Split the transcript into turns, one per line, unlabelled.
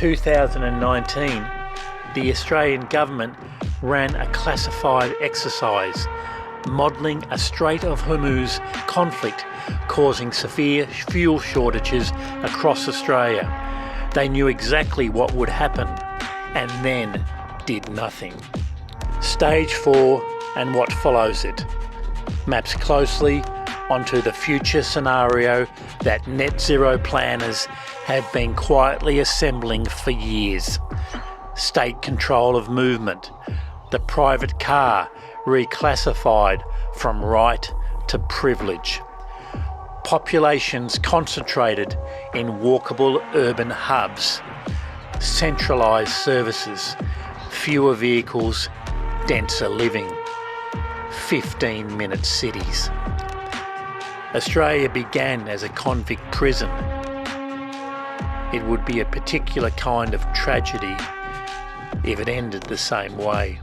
2019, the Australian government ran a classified exercise modelling a Strait of Hormuz conflict causing severe fuel shortages across Australia. They knew exactly what would happen and then did nothing. Stage 4 and what follows it maps closely onto the future scenario that net zero planners have been quietly assembling for years. State control of movement, the private car reclassified from right to privilege. Populations concentrated in walkable urban hubs. Centralized services, fewer vehicles, denser living. 15-minute cities. Australia began as a convict prison. It would be a particular kind of tragedy if it ended the same way.